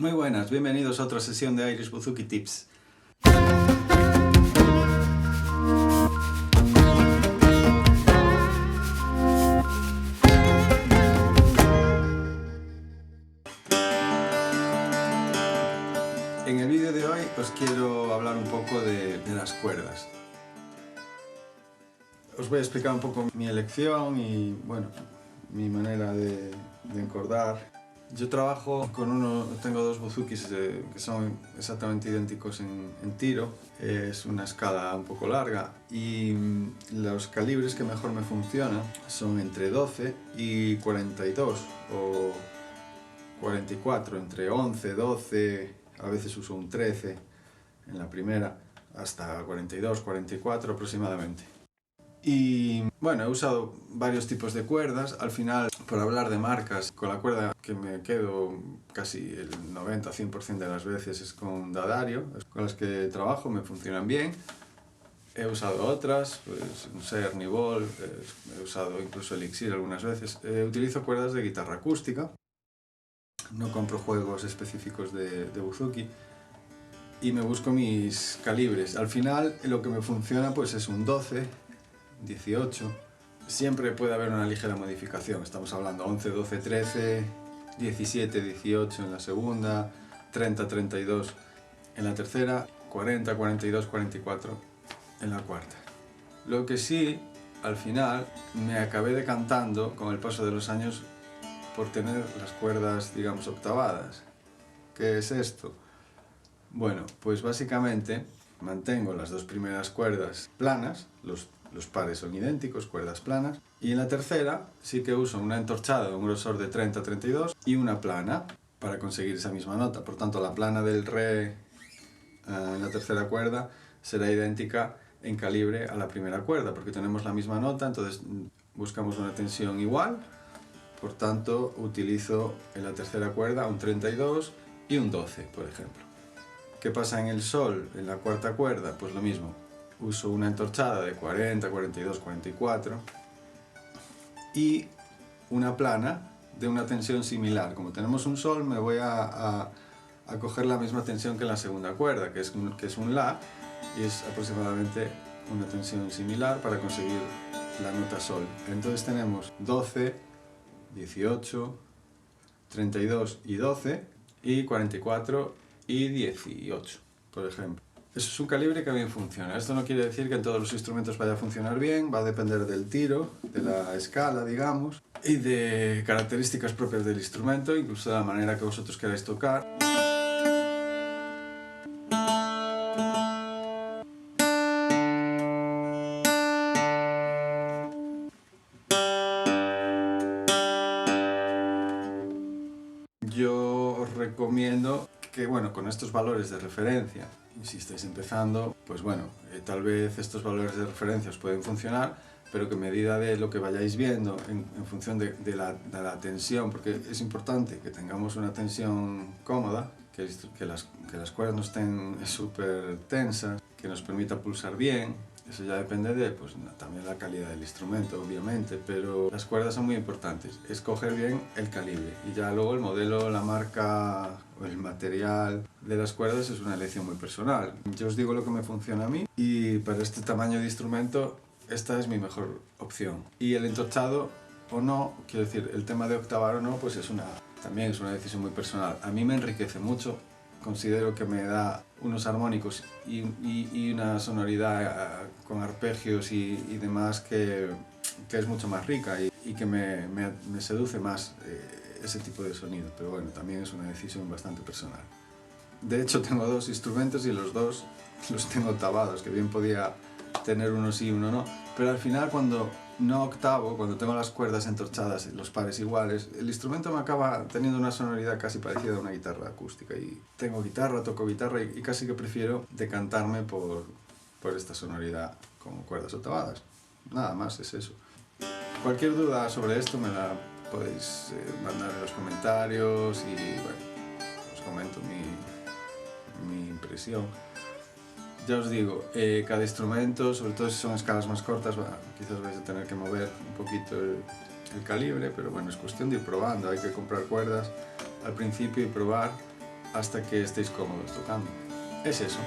Muy buenas, bienvenidos a otra sesión de Irish Bouzouki Tips. En el vídeo de hoy os quiero hablar un poco de las cuerdas. Os voy a explicar un poco mi elección y, bueno, mi manera de encordar. Yo trabajo con tengo dos bouzouki que son exactamente idénticos en tiro. Es una escala un poco larga y los calibres que mejor me funcionan son entre 12 y 42 o 44, entre 11, 12, a veces uso un 13 en la primera, hasta 42, 44 aproximadamente. Y bueno, he usado varios tipos de cuerdas. Al final, por hablar de marcas, con la cuerda que me quedo casi el 90-100% de las veces es con D'Addario, con las que trabajo, me funcionan bien. He usado otras, pues no sé, Ernie Ball, he usado incluso Elixir algunas veces. Utilizo cuerdas de guitarra acústica, no compro juegos específicos de bouzouki y me busco mis calibres. Al final lo que me funciona pues es un 12, 18, siempre puede haber una ligera modificación, estamos hablando 11, 12, 13, 17, 18 en la segunda, 30, 32 en la tercera, 40, 42, 44 en la cuarta. Lo que sí, al final, me acabé decantando con el paso de los años por tener las cuerdas, digamos, octavadas. ¿Qué es esto? Bueno, pues básicamente mantengo las dos primeras cuerdas planas, los pares son idénticos, cuerdas planas, y en la tercera sí que uso una entorchada de un grosor de 30-32 y una plana para conseguir esa misma nota. Por tanto, la plana del re en la tercera cuerda será idéntica en calibre a la primera cuerda, porque tenemos la misma nota, entonces buscamos una tensión igual. Por tanto, utilizo en la tercera cuerda un 32 y un 12, por ejemplo. ¿Qué pasa en el sol, en la cuarta cuerda? Pues lo mismo. Uso una entorchada de 40, 42, 44 y una plana de una tensión similar. Como tenemos un sol, me voy a coger la misma tensión que en la segunda cuerda, que es un la, y es aproximadamente una tensión similar para conseguir la nota sol. Entonces tenemos 12, 18, 32 y 12 y 44 y 18, por ejemplo. Eso es un calibre que bien funciona. Esto no quiere decir que en todos los instrumentos vaya a funcionar bien, va a depender del tiro, de la escala, digamos, y de características propias del instrumento, incluso de la manera que vosotros queráis tocar. Yo os recomiendo que, bueno, con estos valores de referencia, y si estáis empezando, pues bueno, tal vez estos valores de referencia os pueden funcionar, pero que a medida de lo que vayáis viendo, en función de la tensión, porque es importante que tengamos una tensión cómoda, que las cuerdas no estén súper tensas, que nos permita pulsar bien. Eso ya depende de, pues, también la calidad del instrumento, obviamente, pero las cuerdas son muy importantes. Escoger bien el calibre y ya luego el modelo, la marca o el material de las cuerdas es una elección muy personal. Yo os digo lo que me funciona a mí y para este tamaño de instrumento esta es mi mejor opción. Y el entorchado o no, quiero decir, el tema de octavar o no, pues también es una decisión muy personal. A mí me enriquece mucho. Considero que me da unos armónicos y una sonoridad con arpegios y demás que es mucho más rica y que me seduce más ese tipo de sonido, pero bueno, también es una decisión bastante personal. De hecho, tengo dos instrumentos y los dos los tengo octavados, que bien podía tener uno sí y uno no, pero al final cuando no octavo, cuando tengo las cuerdas entorchadas y los pares iguales, el instrumento me acaba teniendo una sonoridad casi parecida a una guitarra acústica. Y tengo guitarra, toco guitarra y casi que prefiero decantarme por esta sonoridad con cuerdas octavadas. Nada más es eso. Cualquier duda sobre esto me la podéis mandar en los comentarios y bueno, os comento mi impresión. Ya os digo, cada instrumento, sobre todo si son escalas más cortas, bueno, quizás vais a tener que mover un poquito el calibre, pero bueno, es cuestión de ir probando. Hay que comprar cuerdas al principio y probar hasta que estéis cómodos tocando. Es eso.